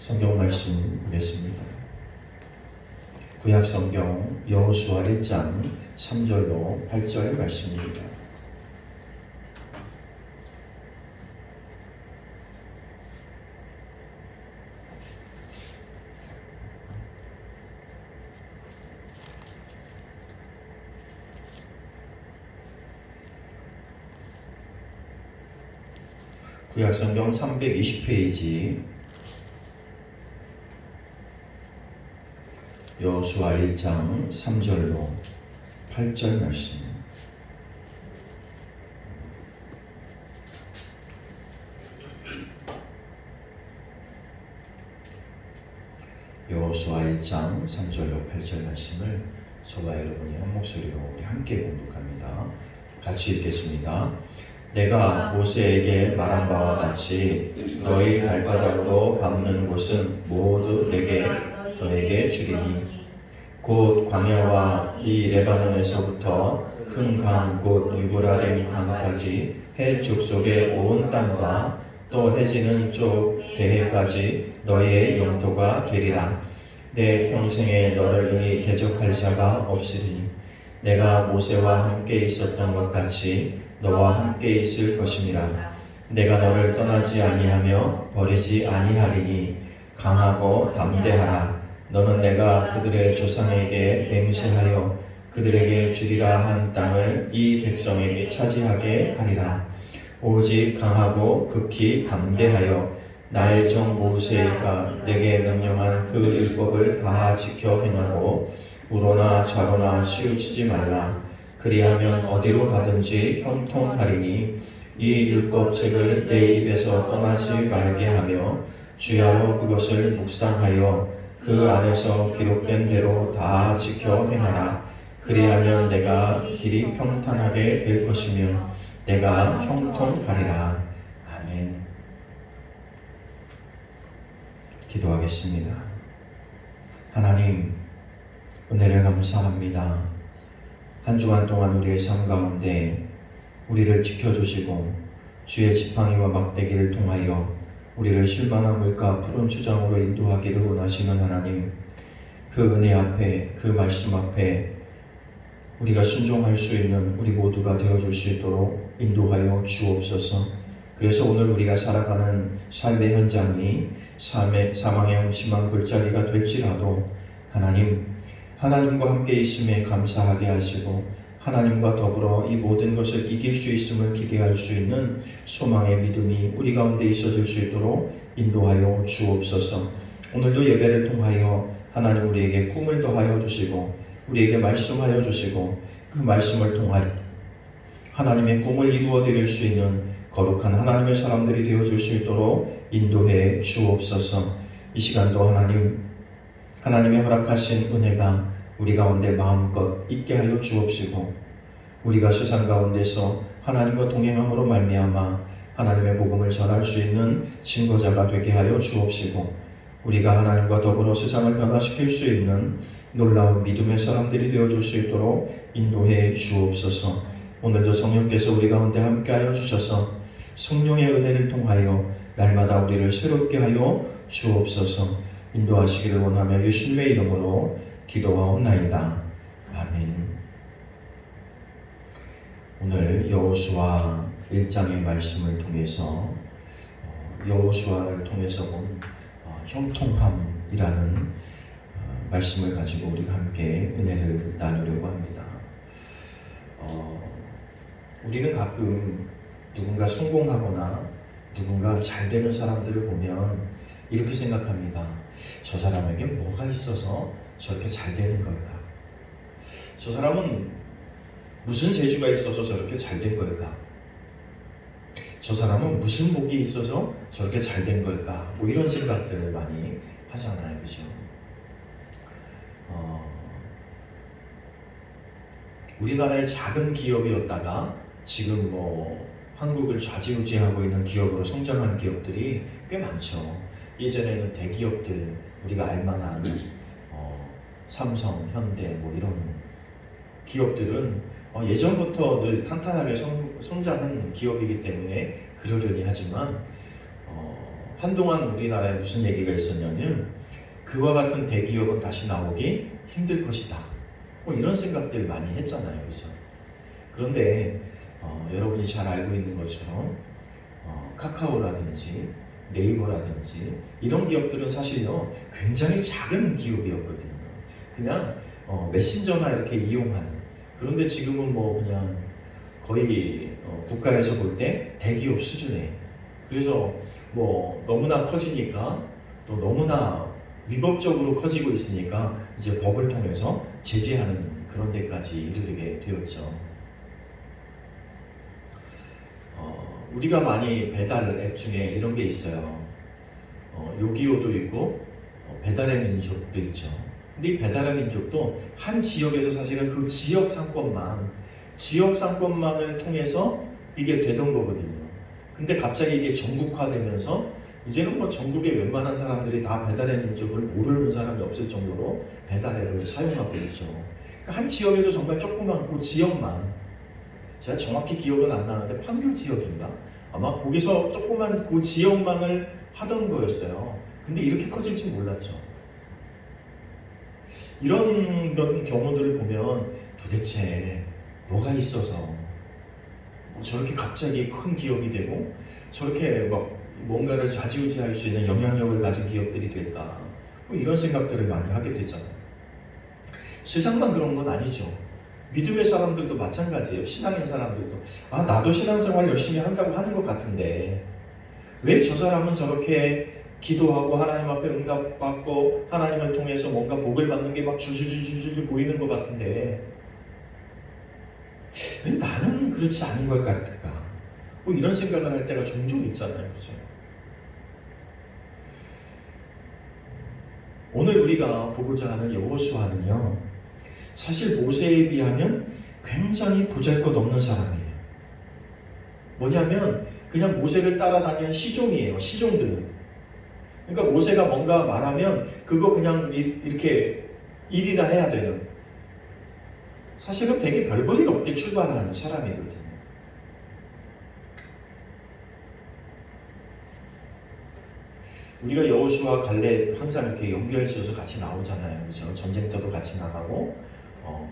성경 말씀 보겠습니다. 구약 성경 여호수아 1장 3절로 8절 말씀입니다. 구약 성경 320페이지 여호수아 1장 3절로 8절 말씀. 여호수아 1장 3절로 8절 말씀을 저와 여러분이 한 목소리로 우리 함께 공독합니다. 같이 읽겠습니다. 내가 모세에게 말한 바와 같이 너희 발바닥으로 밟는 곳은 모두 너에게 주리니 곧 광야와 이 레바논에서부터 큰 강 곧 유브라데 강까지 해 족속의 온 땅과 또 해지는 쪽 대해까지 너희의 영토가 되리라. 내 평생에 너를 능히 대적할 자가 없으리니 내가 모세와 함께 있었던 것 같이 너와 함께 있을 것임이라. 내가 너를 떠나지 아니하며 버리지 아니하리니 강하고 담대하라. 너는 내가 그들의 조상에게 맹세하여 그들에게 주리라 한 땅을 이 백성에게 차지하게 하리라. 오직 강하고 극히 담대하여 나의 종 모세가 내게 명령한 그 율법을 다 지켜 행하고 우로나 좌로나 치우치지 말라. 그리하면 어디로 가든지 형통하리니 이 율법책을 내 입에서 떠나지 말게 하며 주야로 그것을 묵상하여 그 안에서 기록된 대로 다 지켜 행하라. 그리하면 내가 길이 평탄하게 될 것이며 내가 형통하리라. 아멘. 기도하겠습니다. 하나님, 은혜를 감사합니다. 한 주간 동안 우리의 삶 가운데 우리를 지켜주시고 주의 지팡이와 막대기를 통하여 우리를 실만한 물가 푸른 추장으로 인도하기를 원하시는 하나님, 그 은혜 앞에, 그 말씀 앞에 우리가 순종할 수 있는 우리 모두가 되어줄 수 있도록 인도하여 주옵소서. 그래서 오늘 우리가 살아가는 삶의 현장이 사망의 심한 골짜기가 될지라도 하나님과 함께 있음에 감사하게 하시고 하나님과 더불어 이 모든 것을 이길 수 있음을 기대할 수 있는 소망의 믿음이 우리 가운데 있어질 수 있도록 인도하여 주옵소서. 오늘도 예배를 통하여 하나님 우리에게 꿈을 더하여 주시고 우리에게 말씀하여 주시고 그 말씀을 통하여 하나님의 꿈을 이루어 드릴 수 있는 거룩한 하나님의 사람들이 되어줄 수 있도록 인도해 주옵소서. 이 시간도 하나님의 허락하신 은혜가 우리 가운데 마음껏 있게 하여 주옵시고 우리가 세상 가운데서 하나님과 동행함으로 말미암아 하나님의 복음을 전할 수 있는 증거자가 되게 하여 주옵시고 우리가 하나님과 더불어 세상을 변화시킬 수 있는 놀라운 믿음의 사람들이 되어줄 수 있도록 인도해 주옵소서. 오늘도 성령께서 우리 가운데 함께하여 주셔서 성령의 은혜를 통하여 날마다 우리를 새롭게 하여 주옵소서. 인도하시기를 원하며 예수님의 이름으로 기도하옵나이다. 아멘. 오늘 여호수아 1장의 말씀을 통해서 여호수아를 통해서 본 형통함이라는 말씀을 가지고 우리가 함께 은혜를 나누려고 합니다. 우리는 가끔 누군가 성공하거나 누군가 잘 되는 사람들을 보면 이렇게 생각합니다. 저 사람에게 뭐가 있어서 저렇게 잘 되는 걸까? 저 사람은 무슨 재주가 있어서 저렇게 잘 된 걸까? 저 사람은 무슨 복이 있어서 저렇게 잘 된 걸까? 뭐 이런 생각들을 많이 하잖아요. 그죠? 우리나라의 작은 기업이었다가 지금 한국을 좌지우지하고 있는 기업으로 성장하는 기업들이 꽤 많죠. 예전에는 대기업들, 우리가 알만한 삼성, 현대 뭐 이런 기업들은 예전부터 늘 탄탄하게 성장한 기업이기 때문에 그러려니 하지만 한동안 우리나라에 무슨 얘기가 있었냐면 그와 같은 대기업은 다시 나오기 힘들 것이다. 뭐 이런 생각들 많이 했잖아요. 그죠? 그런데 여러분이 잘 알고 있는 것처럼 카카오라든지 네이버라든지 이런 기업들은 사실요 굉장히 작은 기업이었거든요. 그냥 메신저나 이렇게 이용하는. 그런데 지금은 뭐 그냥 거의 국가에서 볼 때 대기업 수준에. 그래서 뭐 너무나 커지니까 또 너무나 위법적으로 커지고 있으니까 이제 법을 통해서 제재하는 그런 데까지 이르게 되었죠. 우리가 많이 배달 앱 중에 이런 게 있어요. 요기요도 있고 배달의 민족도 있죠. 근데 이 배달의 민족도 한 지역에서 사실은 그 지역 상권망을 통해서 이게 되던 거거든요. 근데 갑자기 이게 전국화되면서 이제는 뭐 전국의 웬만한 사람들이 다 배달의 민족을 모르는 사람이 없을 정도로 배달앱을 사용하고 있죠. 그러니까 한 지역에서 정말 조그만 그 지역만, 제가 정확히 기억은 안 나는데 판교 지역인가? 아마 거기서 조그만 그 지역만을 하던 거였어요. 근데 이렇게 커질 줄 몰랐죠. 이런 경우들을 보면 도대체 뭐가 있어서 저렇게 갑자기 큰 기업이 되고 저렇게 막 뭔가를 좌지우지할 수 있는 영향력을 가진 기업들이 될까? 뭐 이런 생각들을 많이 하게 되잖아요. 세상만 그런 건 아니죠. 믿음의 사람들도 마찬가지예요. 신앙인 사람들도 나도 신앙생활 열심히 한다고 하는 것 같은데 왜 저 사람은 저렇게 기도하고 하나님 앞에 응답받고 하나님을 통해서 뭔가 복을 받는 게 막 줄줄줄줄 보이는 것 같은데 왜 나는 그렇지 않은 것 같을까? 뭐 이런 생각을 할 때가 종종 있잖아요. 그죠? 오늘 우리가 보고자 하는 여호수아는요, 사실 모세에 비하면 굉장히 보잘것없는 사람이에요. 뭐냐면 그냥 모세를 따라다니는 시종이에요. 시종들은. 그러니까 모세가 뭔가 말하면 그거 그냥 이렇게 일이나 해야 되는, 사실은 되게 별 볼 일 없게 출발하는 사람이거든요. 우리가 여호수아 갈렙 항상 이렇게 연결지어서 같이 나오잖아요. 그죠? 전쟁터도 같이 나가고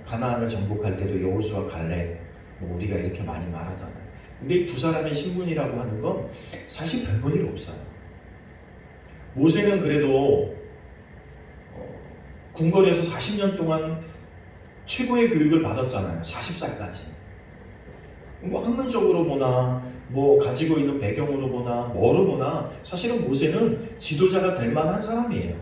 가나안을 정복할 때도 여호수아 갈렙 뭐 우리가 이렇게 많이 말하잖아요. 근데 이 두 사람의 신분이라고 하는 건 사실 별 볼 일 없어요. 모세는 그래도 궁궐에서 40년 동안 최고의 교육을 받았잖아요. 40살까지. 뭐 학문적으로 보나 뭐 가지고 있는 배경으로 보나 뭐로 보나 사실은 모세는 지도자가 될 만한 사람이에요.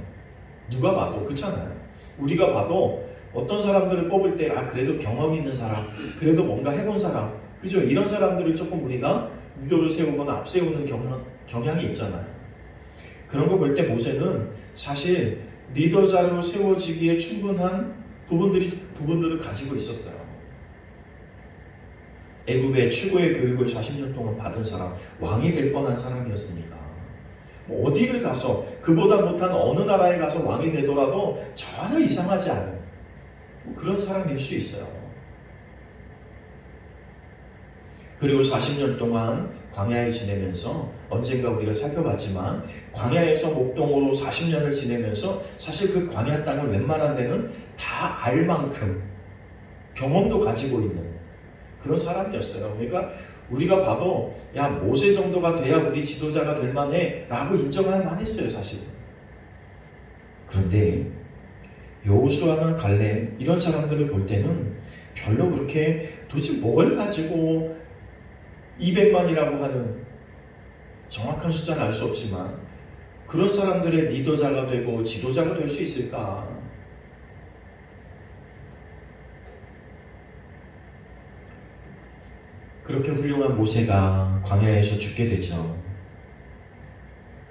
누가 봐도. 그렇잖아요. 우리가 봐도 어떤 사람들을 뽑을 때 그래도 경험 있는 사람, 그래도 뭔가 해본 사람, 그죠? 이런 사람들을 조금 우리가 리더를 세우거나 앞세우는 경향이 있잖아요. 그런 거 볼 때 모세는 사실 리더자로 세워지기에 충분한 부분들을 가지고 있었어요. 애굽의 최고의 교육을 40년 동안 받은 사람, 왕이 될 뻔한 사람이었으니까 뭐 어디를 가서 그보다 못한 어느 나라에 가서 왕이 되더라도 전혀 이상하지 않은 그런 사람일 수 있어요. 그리고 40년 동안 광야에 지내면서 언젠가 우리가 살펴봤지만 광야에서 목동으로 40년을 지내면서 사실 그 광야 땅을 웬만한 데는 다 알 만큼 경험도 가지고 있는 그런 사람이었어요. 그러니까 우리가 봐도 모세 정도가 돼야 우리 지도자가 될 만해 라고 인정할 만했어요. 사실. 그런데 여호수아나 갈렙 이런 사람들을 볼 때는 별로 그렇게 도대체 뭘 가지고 200만이라고 하는 정확한 숫자는 알 수 없지만 그런 사람들의 리더자가 되고 지도자가 될 수 있을까? 그렇게 훌륭한 모세가 광야에서 죽게 되죠.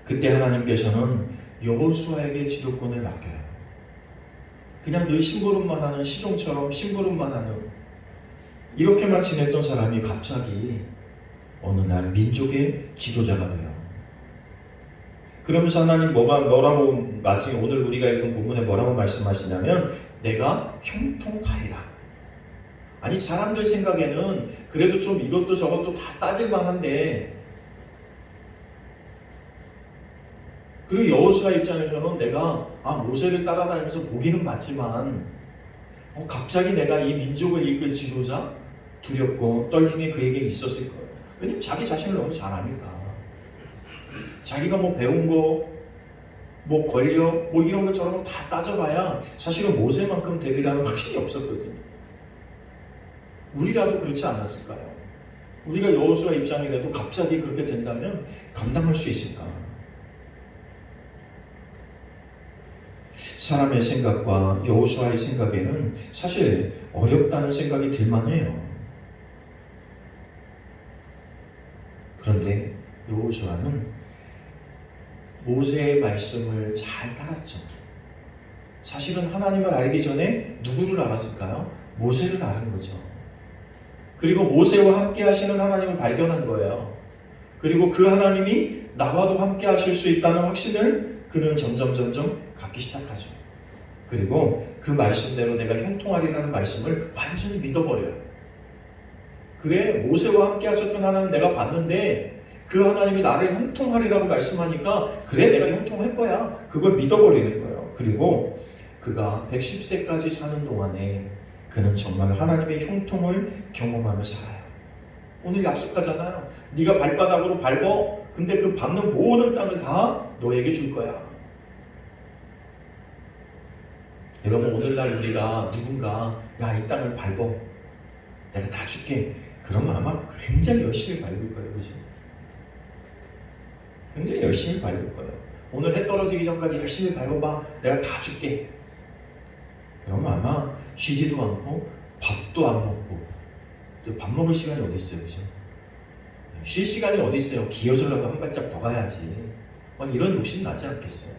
그때 하나님께서는 여호수아에게 지도권을 맡겨요. 그냥 늘 심부름만 하는 시종처럼 심부름만 하는 이렇게만 지냈던 사람이 갑자기 어느 날 민족의 지도자가 돼요. 그러면서 하나님 뭐라고 마치 오늘 우리가 읽은 본문에 뭐라고 말씀하시냐면 내가 형통하리라. 아니 사람들 생각에는 그래도 좀 이것도 저것도 다 따질 만한데 그리고 여호수아 입장에서는 내가 모세를 따라다니면서 보기는 봤지만 갑자기 내가 이 민족을 이끌 지도자 두렵고 떨림이 그에게 있었을 거예요. 왜냐면 자기 자신을 너무 잘 아니까. 자기가 뭐 배운 거, 뭐 권력, 뭐 이런 거 저런 거 다 따져봐야 사실은 모세만큼 되리라는 확신이 없었거든요. 우리라도 그렇지 않았을까요? 우리가 여호수아 입장이라도 갑자기 그렇게 된다면 감당할 수 있을까? 사람의 생각과 여호수아의 생각에는 사실 어렵다는 생각이 들만해요. 그런데 여호수아는 모세의 말씀을 잘 따랐죠. 사실은 하나님을 알기 전에 누구를 알았을까요? 모세를 아는 거죠. 그리고 모세와 함께 하시는 하나님을 발견한 거예요. 그리고 그 하나님이 나와도 함께 하실 수 있다는 확신을 그는 점점 갖기 시작하죠. 그리고 그 말씀대로 내가 형통하리라는 말씀을 완전히 믿어버려요. 그래, 모세와 함께 하셨던 하나님 내가 봤는데 그 하나님이 나를 형통하리라고 말씀하니까 그래, 내가 형통할 거야. 그걸 믿어버리는 거예요. 그리고 그가 110세까지 사는 동안에 그는 정말 하나님의 형통을 경험하며 살아요. 오늘 약속하잖아요. 네가 발바닥으로 밟어. 근데 그 밟는 모든 땅을 다 너에게 줄 거야. 여러분, 오늘날 우리가 누군가 이 땅을 밟어. 내가 다 줄게. 그러면 아마 굉장히 열심히 밟을 거예요. 그죠? 굉장히 열심히 밟을 거예요. 오늘 해 떨어지기 전까지 열심히 밟아봐. 내가 다 줄게. 그러면 아마 쉬지도 않고 밥도 안 먹고 밥 먹을 시간이 어디 있어요, 그죠? 쉴 시간이 어디 있어요? 기어주려고 한 발짝 더 가야지. 이런 욕심 나지 않겠어요?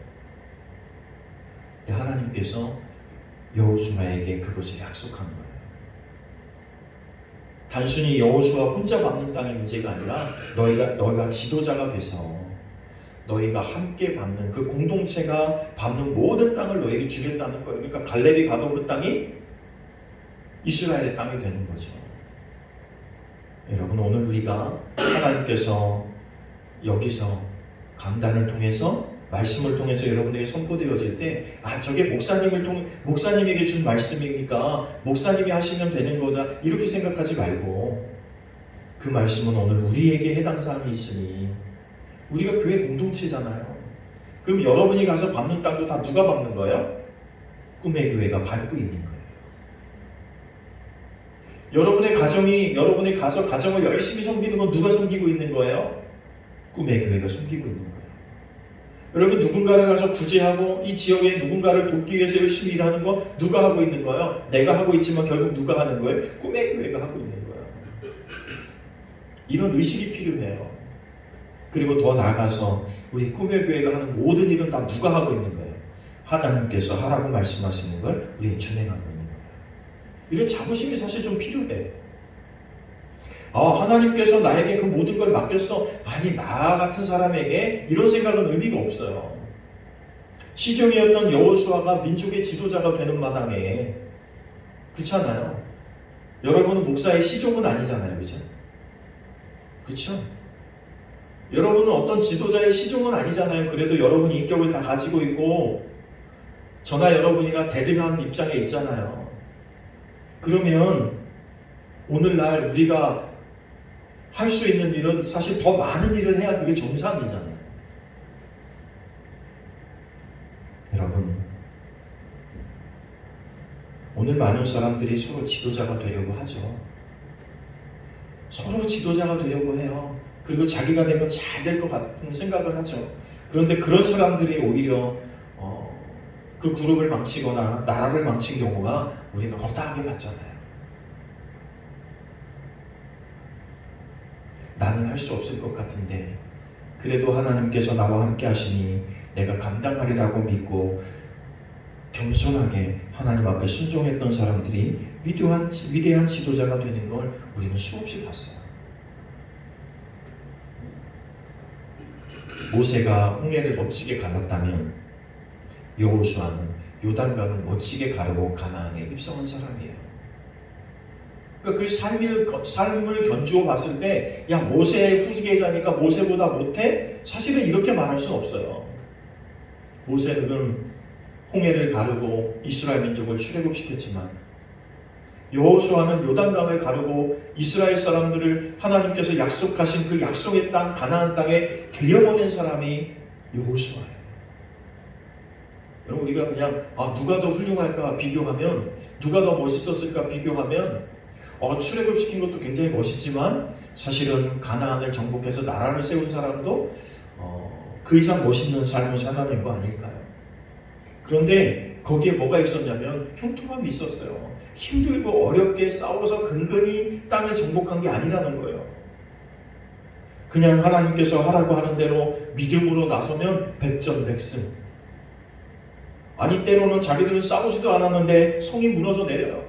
하나님께서 여호수아에게 그것을 약속한 거예요. 단순히 여호수아 혼자 밟는 땅의 문제가 아니라 너희가 지도자가 돼서 너희가 함께 밟는 그 공동체가 밟는 모든 땅을 너희에게 주겠다는 거예요. 그러니까 갈렙이 가도 그 땅이 이스라엘의 땅이 되는 거죠. 여러분, 오늘 우리가 하나님께서 여기서 강단을 통해서 말씀을 통해서 여러분에게 선포되어질 때 저게 목사님에게 준 말씀이니까 목사님이 하시면 되는 거다 이렇게 생각하지 말고 그 말씀은 오늘 우리에게 해당 사항이 있으니 우리가 교회 공동체잖아요. 그럼 여러분이 가서 밟는 땅도 다 누가 밟는 거예요? 꿈의 교회가 밟고 있는 거예요. 여러분의 가정을 열심히 섬기는 건 누가 섬기고 있는 거예요? 꿈의 교회가 섬기고 있는 거예요. 여러분, 누군가를 가서 구제하고 이 지역에 누군가를 돕기 위해서 열심히 일하는 거 누가 하고 있는 거예요? 내가 하고 있지만 결국 누가 하는 거예요? 꿈의 교회가 하고 있는 거예요. 이런 의식이 필요해요. 그리고 더 나아가서 우리 꿈의 교회가 하는 모든 일은 다 누가 하고 있는 거예요? 하나님께서 하라고 말씀하시는 걸 우리는 준행하고 있는 거예요. 이런 자부심이 사실 좀 필요해. 하나님께서 나에게 그 모든 걸 맡겼어. 아니, 나 같은 사람에게 이런 생각은 의미가 없어요. 시종이었던 여호수아가 민족의 지도자가 되는 마당에 그렇잖아요. 여러분은 목사의 시종은 아니잖아요. 그죠? 그렇죠? 여러분은 어떤 지도자의 시종은 아니잖아요. 그래도 여러분이 인격을 다 가지고 있고 저나 여러분이나 대등한 입장에 있잖아요. 그러면 오늘날 우리가 할 수 있는 일은 사실 더 많은 일을 해야 그게 정상이잖아요. 여러분, 오늘 많은 사람들이 서로 지도자가 되려고 하죠. 서로 지도자가 되려고 해요. 그리고 자기가 되면 잘 될 것 같은 생각을 하죠. 그런데 그런 사람들이 오히려 그 그룹을 망치거나 나라를 망친 경우가 우리는 허다하게 봤잖아요. 나는 할 수 없을 것 같은데 그래도 하나님께서 나와 함께 하시니 내가 감당하리라고 믿고 겸손하게 하나님 앞에 순종했던 사람들이 위대한 지도자가 되는 걸 우리는 수없이 봤어요. 모세가 홍해를 멋지게 갈랐다면 여호수아는 요단강을 멋지게 가르고 가나안에 입성한 사람이에요. 그러니까 그 삶을 견주어 봤을 때 모세의 후계자니까 모세보다 못해? 사실은 이렇게 말할 수는 없어요. 모세는 홍해를 가르고 이스라엘 민족을 출애굽시켰지만 여호수아는 요단강을 가르고 이스라엘 사람들을 하나님께서 약속하신 그 약속의 땅 가나안 땅에 들여보낸 사람이 여호수아예요. 여러분, 우리가 그냥 누가 더 훌륭할까 비교하면, 누가 더 멋있었을까 비교하면 출애굽시킨 것도 굉장히 멋있지만 사실은 가나안을 정복해서 나라를 세운 사람도 그 이상 멋있는 삶을 살아낸 거 아닐까요? 그런데 거기에 뭐가 있었냐면 형통함이 있었어요. 힘들고 어렵게 싸워서 근근히 땅을 정복한 게 아니라는 거예요. 그냥 하나님께서 하라고 하는 대로 믿음으로 나서면 백전백승. 아니, 때로는 자기들은 싸우지도 않았는데 성이 무너져 내려요.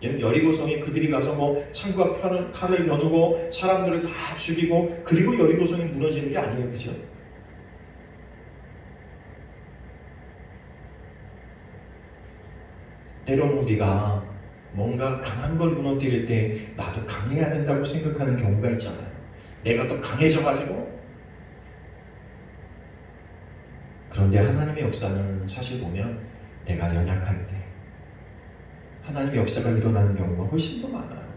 여리고성에 그들이 가서 창과 칼을 겨누고 사람들을 다 죽이고 그리고 여리고성이 무너지는 게 아니에요. 그죠? 때로는 우리가 뭔가 강한 걸 무너뜨릴 때 나도 강해야 된다고 생각하는 경우가 있잖아요. 내가 더 강해져가지고. 그런데 하나님의 역사는 사실 보면 내가 연약할 때 하나님의 역사가 일어나는 경우가 훨씬 더 많아요.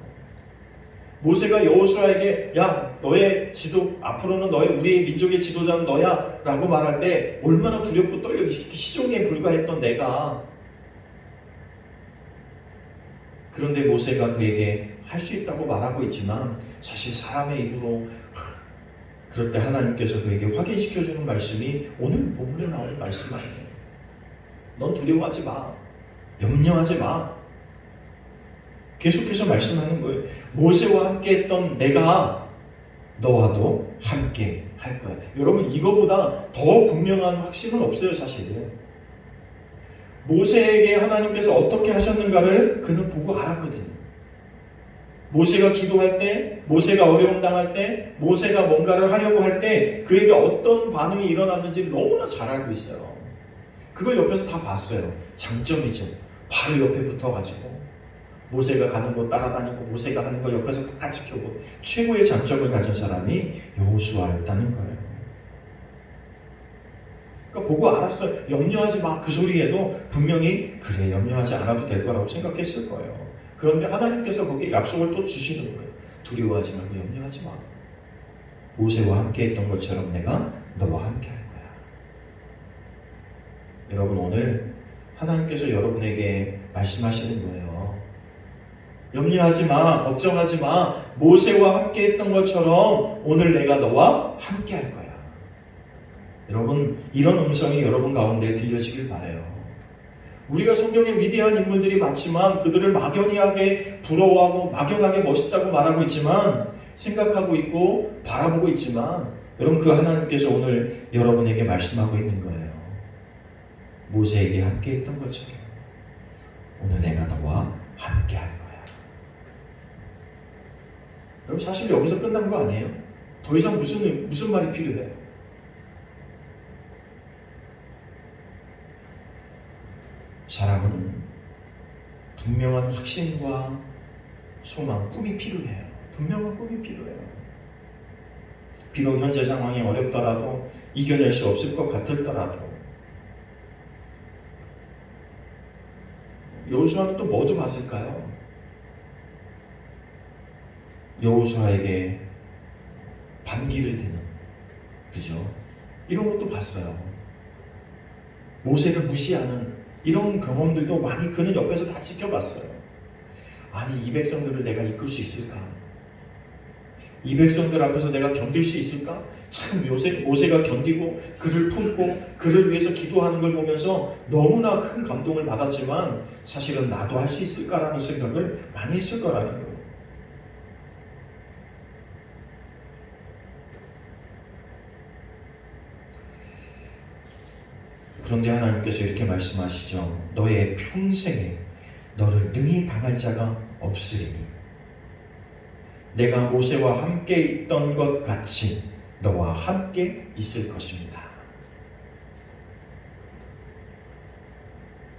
모세가 여호수아에게 야, 너의 앞으로는 우리의 민족의 지도자는 너야 라고 말할 때 얼마나 두렵고 떨려 시종에 불과했던 내가, 그런데 모세가 그에게 할 수 있다고 말하고 있지만 사실 사람의 입으로 그럴 때 하나님께서 그에게 확인시켜주는 말씀이 오늘 본문에 나오는 말씀 아니에요. 넌 두려워하지 마. 염려하지 마. 계속해서 말씀하는 거예요. 모세와 함께 했던 내가 너와도 함께 할 거야. 여러분, 이거보다 더 분명한 확신은 없어요. 사실은 모세에게 하나님께서 어떻게 하셨는가를 그는 보고 알았거든요. 모세가 기도할 때, 모세가 어려움 당할 때, 모세가 뭔가를 하려고 할 때 그에게 어떤 반응이 일어났는지 너무나 잘 알고 있어요. 그걸 옆에서 다 봤어요. 장점이죠. 바로 옆에 붙어가지고 모세가 가는 곳 따라다니고 모세가 하는 걸 옆에서 다 지켜보고 최고의 장점을 가진 사람이 여호수아였다는 거예요. 그러니까 보고 알았어요. 염려하지 마. 그 소리에도 분명히 그래, 염려하지 않아도 될 거라고 생각했을 거예요. 그런데 하나님께서 거기에 약속을 또 주시는 거예요. 두려워하지 말고 염려하지 마. 모세와 함께 했던 것처럼 내가 너와 함께 할 거야. 여러분, 오늘 하나님께서 여러분에게 말씀하시는 거예요. 염려하지 마. 걱정하지 마. 모세와 함께 했던 것처럼 오늘 내가 너와 함께 할 거야. 여러분, 이런 음성이 여러분 가운데 들려지길 바라요. 우리가 성경에 위대한 인물들이 많지만 그들을 막연하게 부러워하고 막연하게 멋있다고 말하고 있지만, 생각하고 있고 바라보고 있지만, 여러분, 그 하나님께서 오늘 여러분에게 말씀하고 있는 거예요. 모세에게 함께 했던 것처럼 오늘 내가 너와 함께 할 거야. 여러분, 사실 여기서 끝난 거 아니에요? 더 이상 무슨 말이 필요해요? 사람은 분명한 확신과 소망, 꿈이 필요해요. 분명한 꿈이 필요해요. 비록 현재 상황이 어렵더라도, 이겨낼 수 없을 것 같았더라도, 여호수아는 또 뭐도 봤을까요? 여호수아에게 반기를 드는, 그죠? 이런 것도 봤어요. 모세를 무시하는 이런 경험들도 많이 그는 옆에서 다 지켜봤어요. 아니, 이 백성들을 내가 이끌 수 있을까? 이 백성들 앞에서 내가 견딜 수 있을까? 참, 모세가 견디고 그를 품고 그를 위해서 기도하는 걸 보면서 너무나 큰 감동을 받았지만 사실은 나도 할 수 있을까라는 생각을 많이 했을 거라는 거예요. 그런데 하나님께서 이렇게 말씀하시죠. 너의 평생에 너를 능히 당할 자가 없으리니 내가 모세와 함께 있던 것 같이 너와 함께 있을 것입니다.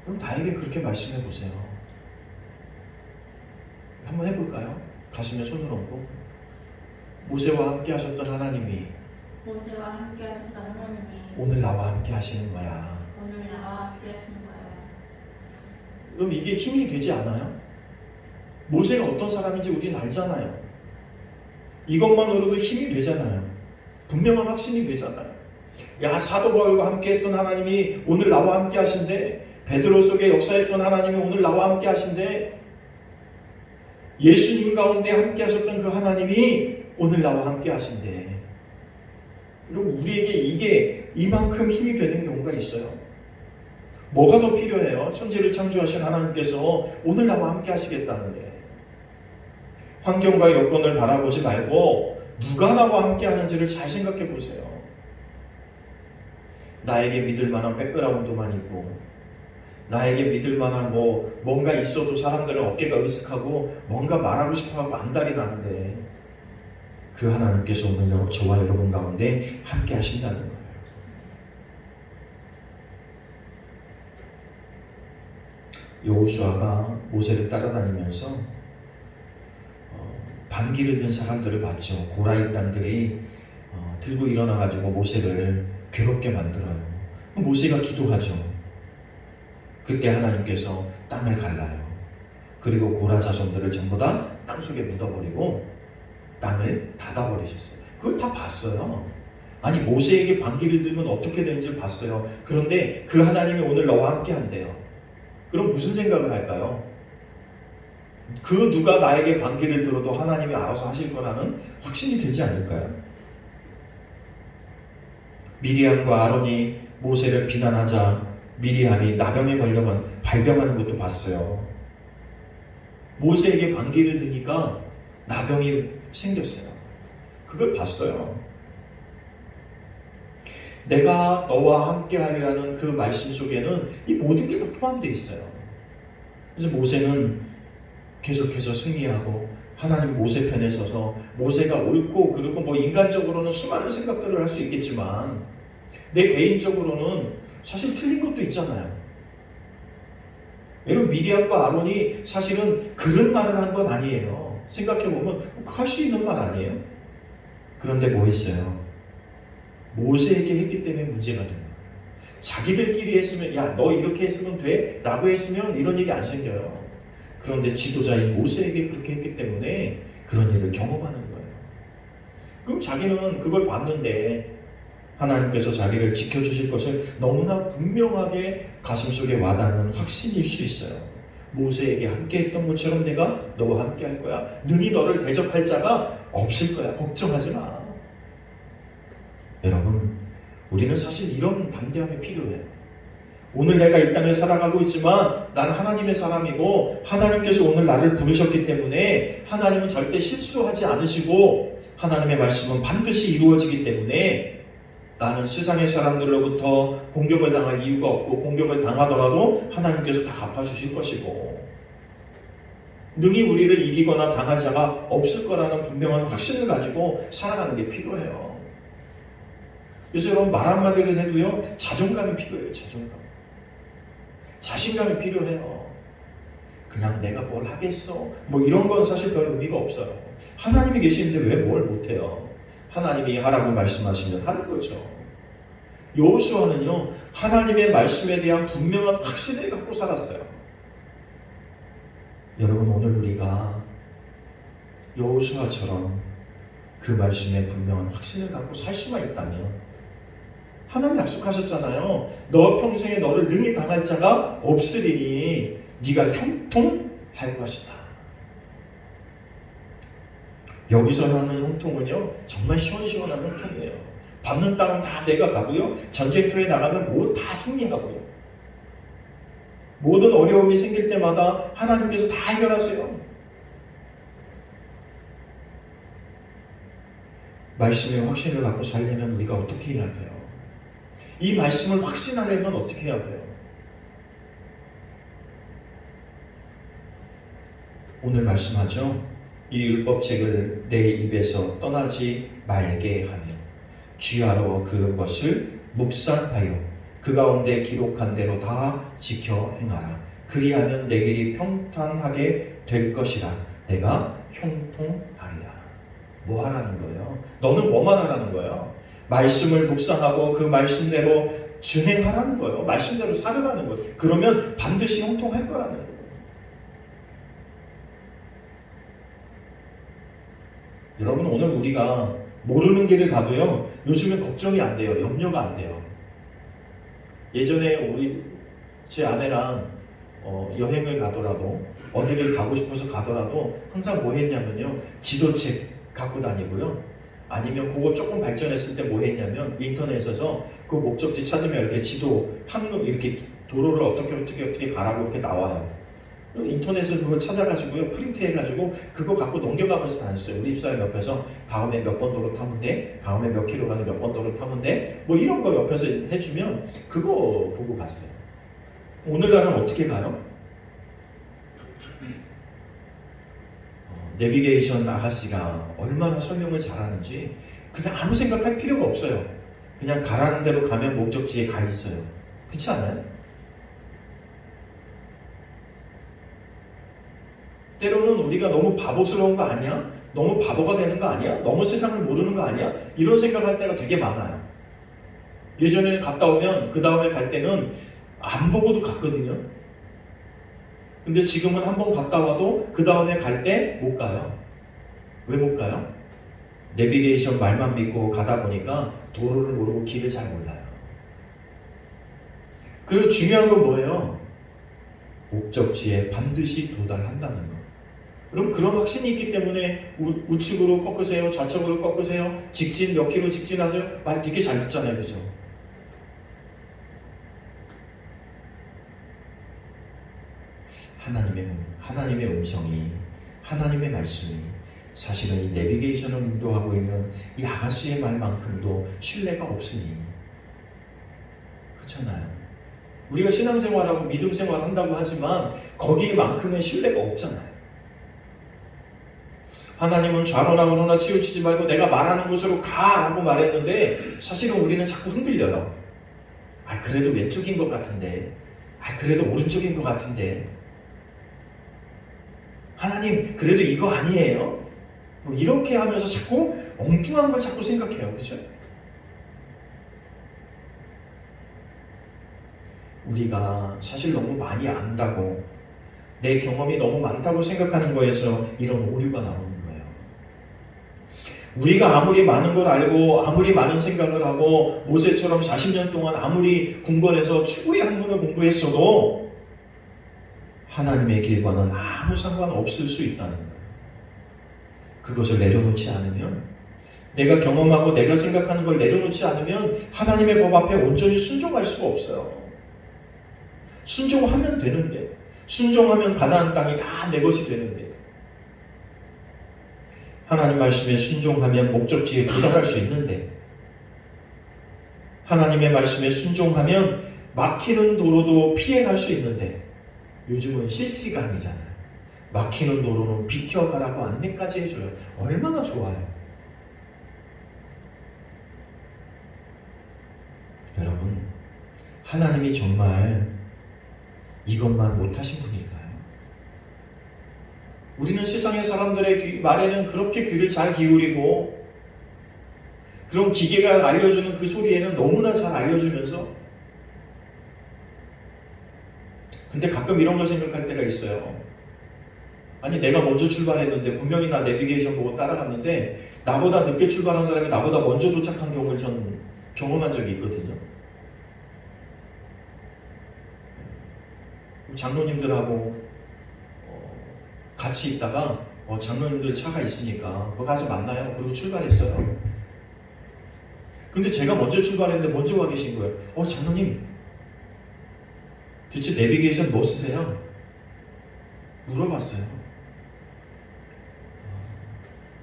그럼 나에게 그렇게 말씀해 보세요. 한번 해볼까요? 가슴에 손을 얹고 모세와 함께 하셨던 하나님이 모세와 함께 하셨던 하나님이 오늘 나와 함께 하시는 거야. 오늘 나와 함께 하시는 거예요. 그럼 이게 힘이 되지 않아요? 모세가 어떤 사람인지 우리는 알잖아요. 이것만으로도 힘이 되잖아요. 분명한 확신이 되잖아요. 야, 사도 바울과 함께 했던 하나님이 오늘 나와 함께 하신대. 베드로 속에 역사했던 하나님이 오늘 나와 함께 하신대. 예수님 가운데 함께 하셨던 그 하나님이 오늘 나와 함께 하신대. 그리고 우리에게 이게 이만큼 힘이 되는 경우가 있어요. 뭐가 더 필요해요? 천지를 창조하신 하나님께서 오늘 나와 함께 하시겠다는데, 환경과 여건을 바라보지 말고 누가 나와 함께 하는지를 잘 생각해 보세요. 나에게 믿을 만한 백그라운드만 있고, 나에게 믿을 만한 뭔가 있어도 사람들은 어깨가 으쓱하고 뭔가 말하고 싶어하고 안달이 나는데, 그 하나님께서 오늘 저와 여러분 가운데 함께 하신다는 거예요. 여호수아가 모세를 따라다니면서 반기를 든 사람들을 봤죠. 고라이 땅들이 들고 일어나가지고 모세를 괴롭게 만들어요. 모세가 기도하죠. 그때 하나님께서 땅을 갈라요. 그리고 고라 자손들을 전부 다 땅속에 묻어버리고 땅을 닫아버리셨어요. 그걸 다 봤어요. 아니, 모세에게 반기를 들면 어떻게 되는지 봤어요. 그런데 그 하나님이 오늘 너와 함께 한대요. 그럼 무슨 생각을 할까요? 그 누가 나에게 반기를 들어도 하나님이 알아서 하실 거라는 확신이 되지 않을까요? 미리암과 아론이 모세를 비난하자 미리암이 나병에 걸려만 발병하는 것도 봤어요. 모세에게 반기를 드니까 나병이 생겼어요. 그걸 봤어요. 내가 너와 함께 하리라는 그 말씀 속에는 이 모든 게 다 포함되어 있어요. 그래서 모세는 계속해서 승리하고 하나님 모세 편에 서서 모세가 옳고 그리고 인간적으로는 수많은 생각들을 할 수 있겠지만 내 개인적으로는 사실 틀린 것도 있잖아요. 여러분, 미리암과 아론이 사실은 그런 말을 한 건 아니에요. 생각해보면 할 수 있는 말 아니에요. 그런데 뭐 했어요? 모세에게 했기 때문에 문제가 된 거예요. 자기들끼리 했으면 야, 너 이렇게 했으면 돼? 라고 했으면 이런 일이 안 생겨요. 그런데 지도자인 모세에게 그렇게 했기 때문에 그런 일을 경험하는 거예요. 그럼 자기는 그걸 봤는데 하나님께서 자기를 지켜주실 것을 너무나 분명하게 가슴속에 와닿는 확신일 수 있어요. 모세에게 함께 했던 것처럼 내가 너와 함께 할 거야. 능히 너를 대적할 자가 없을 거야. 걱정하지 마. 여러분, 우리는 사실 이런 담대함이 필요해요. 오늘 내가 이 땅을 살아가고 있지만 난 하나님의 사람이고 하나님께서 오늘 나를 부르셨기 때문에 하나님은 절대 실수하지 않으시고 하나님의 말씀은 반드시 이루어지기 때문에 나는 세상의 사람들로부터 공격을 당할 이유가 없고 공격을 당하더라도 하나님께서 다 갚아주실 것이고 능히 우리를 이기거나 당할 자가 없을 거라는 분명한 확신을 가지고 살아가는 게 필요해요. 그래서 여러분, 말 한마디를 해도요, 자존감이 필요해요. 자신감이 필요해요. 그냥 내가 뭘 하겠어? 이런 건 사실 별 의미가 없어요. 하나님이 계시는데 왜 뭘 못해요? 하나님이 하라고 말씀하시면 하는 거죠. 여호수아는요, 하나님의 말씀에 대한 분명한 확신을 갖고 살았어요. 여러분, 오늘 우리가 여호수아처럼 그 말씀에 분명한 확신을 갖고 살 수만 있다면, 하나님 약속하셨잖아요. 너 평생에 너를 능히 당할 자가 없으리니 네가 형통할 것이다. 여기서 하는 형통은요, 정말 시원시원한 형통이에요. 밟는 땅은 다 내가 가고요, 전쟁터에 나가면 모두 다 승리하고요. 모든 어려움이 생길 때마다 하나님께서 다 해결하세요. 말씀의 확신을 갖고 살려면 우리가 어떻게 해야 돼요? 이 말씀을 확신하려면 어떻게 해야 돼요? 오늘 말씀하죠. 이 율법책을 내 입에서 떠나지 말게 하며 주야로 그것을 묵상하여 그 가운데 기록한 대로 다 지켜 행하라. 그리하면 내 길이 평탄하게 될 것이라. 내가 형통하리라. 뭐 하라는 거예요? 너는 뭐만 하라는 거예요? 말씀을 묵상하고 그 말씀대로 준행하라는 거예요. 말씀대로 살으라는 거예요. 그러면 반드시 형통할 거라는 거예요. 여러분, 오늘 우리가 모르는 길을 가도요, 요즘은 걱정이 안 돼요. 염려가 안 돼요. 예전에 제 아내랑 여행을 가더라도, 어디를 가고 싶어서 가더라도 항상 뭐 했냐면요, 지도책 갖고 다니고요, 아니면 그거 조금 발전했을 때 뭐 했냐면 인터넷에서 그 목적지 찾으면 이렇게 지도 항로 이렇게 도로를 어떻게 가라고 이렇게 나와요. 인터넷에서 그걸 찾아가지고요, 프린트해가지고 그거 갖고 넘겨가면서 다녔어요. 우리 집사람 옆에서 다음에 몇 번 도로 타면 돼, 다음에 몇 킬로 가서 몇 번 도로 타면 돼, 뭐 이런 거 옆에서 해주면 그거 보고 갔어요. 오늘날은 어떻게 가요? 내비게이션 아가씨가 얼마나 설명을 잘하는지 그냥 아무 생각할 필요가 없어요. 그냥 가라는 대로 가면 목적지에 가 있어요. 그렇지 않아요? 때로는 우리가 너무 바보스러운 거 아니야? 너무 바보가 되는 거 아니야? 너무 세상을 모르는 거 아니야? 이런 생각할 때가 되게 많아요. 예전에는 갔다 오면 그 다음에 갈 때는 안 보고도 갔거든요. 근데 지금은 한번 갔다 와도 그 다음에 갈 때 못 가요. 왜 못 가요? 내비게이션 말만 믿고 가다 보니까 도로를 모르고 길을 잘 몰라요. 그리고 중요한 건 뭐예요? 목적지에 반드시 도달한다는 거. 그럼 그런 확신이 있기 때문에 우측으로 꺾으세요, 좌측으로 꺾으세요, 직진 몇 킬로 직진하세요. 말 되게 잘 듣잖아요, 그죠? 하나님의 음성이, 하나님의 말씀이 사실은 이 내비게이션을 인도하고 있는 이 아가씨의 말만큼도 신뢰가 없으니, 그렇잖아요. 우리가 신앙생활하고 믿음생활 한다고 하지만 거기에만큼의 신뢰가 없잖아요. 하나님은 좌로나 우로나 치우치지 말고 내가 말하는 곳으로 가 라고 말했는데 사실은 우리는 자꾸 흔들려요. 그래도 왼쪽인 것 같은데, 그래도 오른쪽인 것 같은데, 하나님 그래도 이거 아니에요? 뭐 이렇게 하면서 자꾸 엉뚱한 걸 자꾸 생각해요. 그렇죠? 우리가 사실 너무 많이 안다고, 내 경험이 너무 많다고 생각하는 거에서 이런 오류가 나오는 거예요. 우리가 아무리 많은 걸 알고 아무리 많은 생각을 하고 모세처럼 40년 동안 아무리 궁궐에서 최고의 학문을 공부했어도 하나님의 길과는 아무 상관없을 수 있다는 거예요. 그것을 내려놓지 않으면, 내가 경험하고 내가 생각하는 걸 내려놓지 않으면 하나님의 법 앞에 온전히 순종할 수가 없어요. 순종하면 되는데, 순종하면 가나안 땅이 다 내 것이 되는데, 하나님 말씀에 순종하면 목적지에 도달할 수 있는데, 하나님의 말씀에 순종하면 막히는 도로도 피해갈 수 있는데, 요즘은 실시간이잖아요. 막히는 도로는 비켜가라고 안내까지 해줘요. 얼마나 좋아요. 여러분, 하나님이 정말 이것만 못하신 분일까요? 우리는 세상의 사람들의 말에는 그렇게 귀를 잘 기울이고, 그런 기계가 알려주는 그 소리에는 너무나 잘 알려주면서, 근데 가끔 이런 걸 생각할 때가 있어요. 아니, 내가 먼저 출발했는데, 분명히 나 내비게이션 보고 따라갔는데 나보다 늦게 출발한 사람이 나보다 먼저 도착한 경우를 전 경험한 적이 있거든요. 장로님들하고 같이 있다가 장로님들 차가 있으니까 거기 가서 만나요. 그리고 출발했어요. 근데 제가 먼저 출발했는데 먼저 와 계신 거예요. 장로님, 도대체 내비게이션 뭐 쓰세요? 물어봤어요.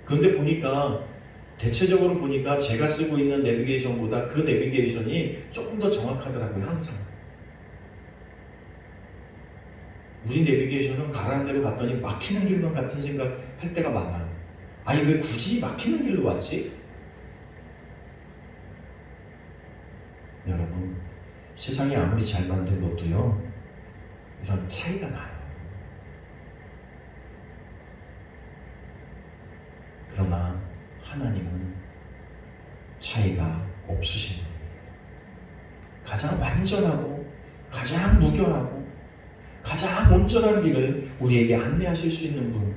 그런데 보니까, 대체적으로 보니까 제가 쓰고 있는 내비게이션보다 그 내비게이션이 조금 더 정확하더라고요, 항상. 우리 내비게이션은 가라는 대로 갔더니 막히는 길만 같은 생각 할 때가 많아요. 아니, 왜 굳이 막히는 길로 왔지? 여러분, 세상이 아무리 잘 만든 것도요, 이런 차이가 나요. 그러나 하나님은 차이가 없으신 분. 가장 완전하고 가장 무결하고 가장 온전한 길을 우리에게 안내하실 수 있는 분,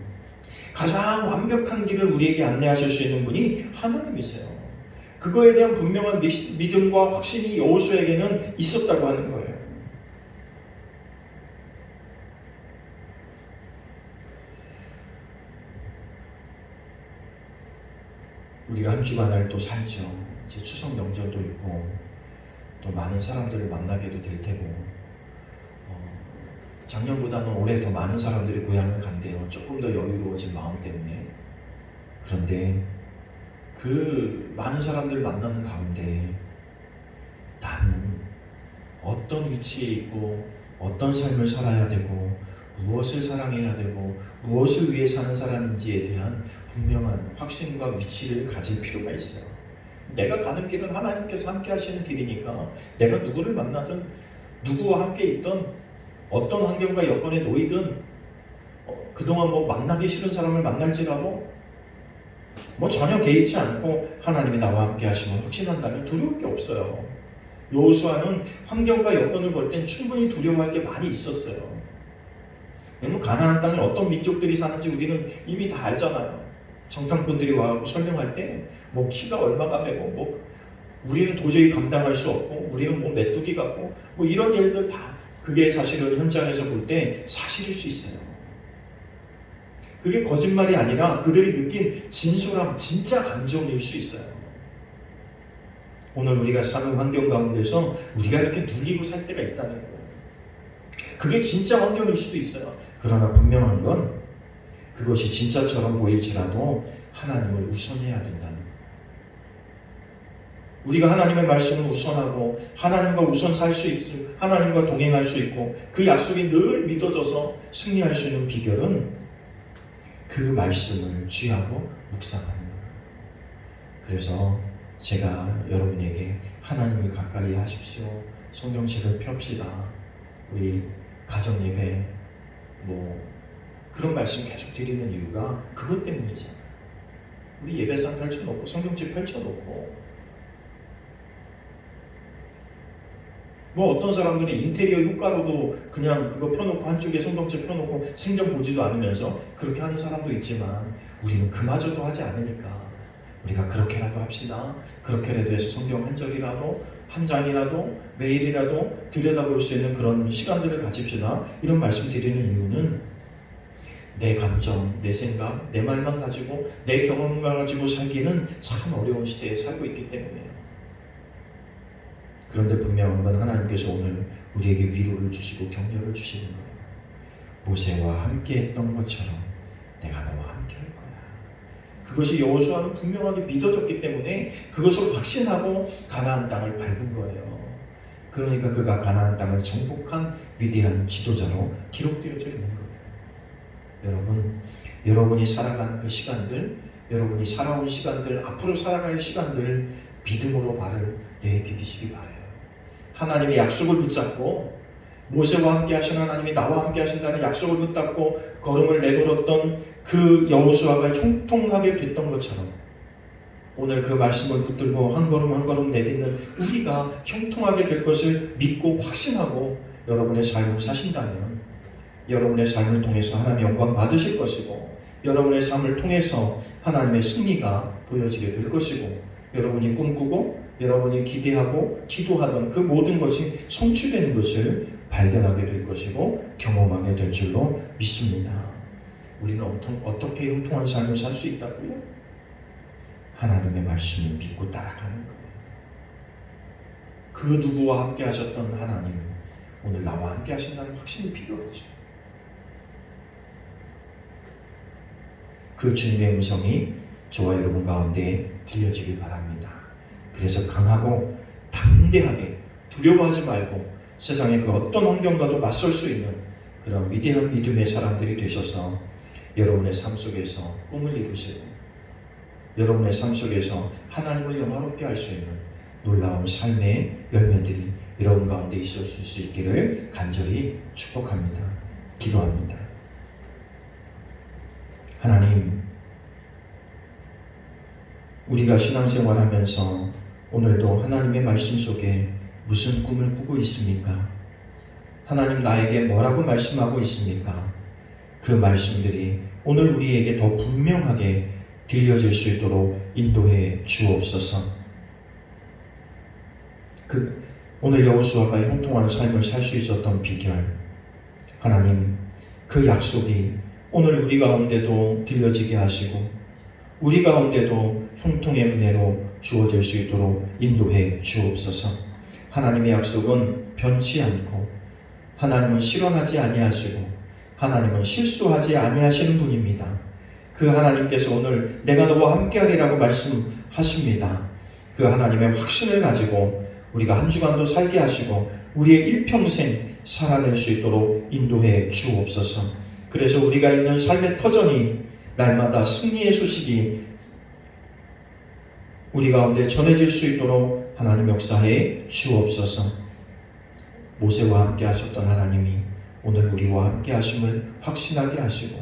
가장 완벽한 길을 우리에게 안내하실 수 있는 분이 하나님이세요. 그거에 대한 분명한 믿음과 확신이 여호수아에게는 있었다고 하는 거예요. 우리가 한 주간을 또 살죠. 이제 추석 명절도 있고 또 많은 사람들을 만나게도 될 테고 작년보다는 올해 더 많은 사람들이 고향을 간대요. 조금 더 여유로워진 마음 때문에. 그런데 그 많은 사람들을 만나는 가운데 나는 어떤 위치에 있고 어떤 삶을 살아야 되고 무엇을 사랑해야 되고 무엇을 위해 사는 사람인지에 대한 분명한 확신과 위치를 가질 필요가 있어요. 내가 가는 길은 하나님께서 함께 하시는 길이니까 내가 누구를 만나든 누구와 함께 있든 어떤 환경과 여건에 놓이든 그동안 만나기 싫은 사람을 만날지라도 전혀 개의치 않고 하나님이 나와 함께 하시면 확신한다면 두려울 게 없어요. 여호수아는 환경과 여건을 볼 땐 충분히 두려워할 게 많이 있었어요. 왜냐면 가나안 땅에 어떤 민족들이 사는지 우리는 이미 다 알잖아요. 정탐꾼들이 와서 설명할 때 키가 얼마가 되고 우리는 도저히 감당할 수 없고 우리는 메뚜기 같고 이런 일들 다 그게 사실은 현장에서 볼 때 사실일 수 있어요. 그게 거짓말이 아니라 그들이 느낀 진솔함, 진짜 감정일 수 있어요. 오늘 우리가 사는 환경 가운데서 우리가 이렇게 눌리고 살 때가 있다는 거예요. 그게 진짜 환경일 수도 있어요. 그러나 분명한 건 그것이 진짜처럼 보일지라도 하나님을 우선해야 된다는 거예요. 우리가 하나님의 말씀을 우선하고 하나님과 우선 살 수 있고 하나님과 동행할 수 있고 그 약속이 늘 믿어져서 승리할 수 있는 비결은 그 말씀을 쥐하고 묵상하는 거예요. 그래서 제가 여러분에게 하나님을 가까이 하십시오. 성경책을 펴시다. 우리 가정예배 그런 말씀 계속 드리는 이유가 그것 때문이잖아요. 우리 예배상 펼쳐놓고 성경책 펼쳐놓고 어떤 사람들은 인테리어 효과로도 그냥 그거 펴놓고 한쪽에 성경책 펴놓고 생전 보지도 않으면서 그렇게 하는 사람도 있지만 우리는 그마저도 하지 않으니까 우리가 그렇게라도 합시다. 그렇게라도 해서 성경 한 절이라도 한 장이라도 매일이라도 들여다볼 수 있는 그런 시간들을 가집시다. 이런 말씀 드리는 이유는 내 감정, 내 생각, 내 말만 가지고 내 경험만 가지고 살기는 참 어려운 시대에 살고 있기 때문이에요. 그런데 분명한 건 하나님께서 오늘 우리에게 위로를 주시고 격려를 주시는 거예요. 모세와 함께 했던 것처럼 내가 너와 함께 할 거야. 그것이 여호수아는 분명하게 믿어졌기 때문에 그것을 확신하고 가나안 땅을 밟은 거예요. 그러니까 그가 가나안 땅을 정복한 위대한 지도자로 기록되어져 있는 거예요. 여러분, 여러분이 살아간 그 시간들, 여러분이 살아온 시간들, 앞으로 살아갈 시간들 믿음으로 발을 내디디시기 바라요. 하나님의 약속을 붙잡고 모세와 함께 하신 하나님이 나와 함께 하신다는 약속을 붙잡고 걸음을 내걸었던 그 여호수아가 형통하게 됐던 것처럼 오늘 그 말씀을 붙들고 한 걸음 한 걸음 내딛는 우리가 형통하게 될 것을 믿고 확신하고 여러분의 삶을 사신다면 여러분의 삶을 통해서 하나님의 영광 받으실 것이고 여러분의 삶을 통해서 하나님의 승리가 보여지게 될 것이고 여러분이 꿈꾸고 여러분이 기대하고 기도하던 그 모든 것이 성취되는 것을 발견하게 될 것이고 경험하게 될 줄로 믿습니다. 우리는 어떻게 형통한 삶을 살 수 있다고요? 하나님의 말씀을 믿고 따라가는 거예요. 그 누구와 함께 하셨던 하나님, 오늘 나와 함께 하신다는 확신이 필요하죠. 그 주님의 음성이 저와 여러분 가운데 들려지길 바랍니다. 그래서 강하고 담대하게 두려워하지 말고 세상의 그 어떤 환경과도 맞설 수 있는 그런 위대한 믿음의 사람들이 되셔서 여러분의 삶 속에서 꿈을 이루시고 여러분의 삶 속에서 하나님을 영화롭게 할 수 있는 놀라운 삶의 열매들이 여러분 가운데 있을 수 있기를 간절히 축복합니다. 기도합니다. 하나님, 우리가 신앙생활하면서 오늘도 하나님의 말씀 속에 무슨 꿈을 꾸고 있습니까? 하나님 나에게 뭐라고 말씀하고 있습니까? 그 말씀들이 오늘 우리에게 더 분명하게 들려질 수 있도록 인도해 주옵소서. 오늘 여호수아가 형통한 삶을 살 수 있었던 비결, 하나님 그 약속이 오늘 우리 가운데도 들려지게 하시고 우리 가운데도 형통의 은혜로 주어질 수 있도록 인도해 주옵소서. 하나님의 약속은 변치 않고 하나님은 실현하지 아니하시고 하나님은 실수하지 아니하시는 분입니다. 그 하나님께서 오늘 내가 너와 함께하리라고 말씀하십니다. 그 하나님의 확신을 가지고 우리가 한 주간도 살게 하시고 우리의 일평생 살아낼 수 있도록 인도해 주옵소서. 그래서 우리가 있는 삶의 터전이 날마다 승리의 소식이 우리 가운데 전해질 수 있도록 하나님 역사해 주옵소서. 모세와 함께 하셨던 하나님이 오늘 우리와 함께 하심을 확신하게 하시고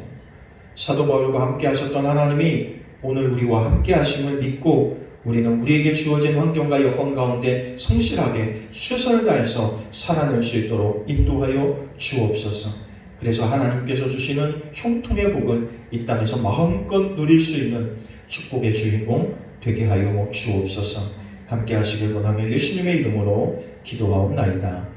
사도 바울과 함께 하셨던 하나님이 오늘 우리와 함께 하심을 믿고 우리는 우리에게 주어진 환경과 여건 가운데 성실하게 최선을 다해서 살아낼 수 있도록 인도하여 주옵소서. 그래서 하나님께서 주시는 형통의 복을 이 땅에서 마음껏 누릴 수 있는 축복의 주인공 되게 하여 주옵소서. 함께 하시길 원하며 예수님의 이름으로 기도하옵나이다.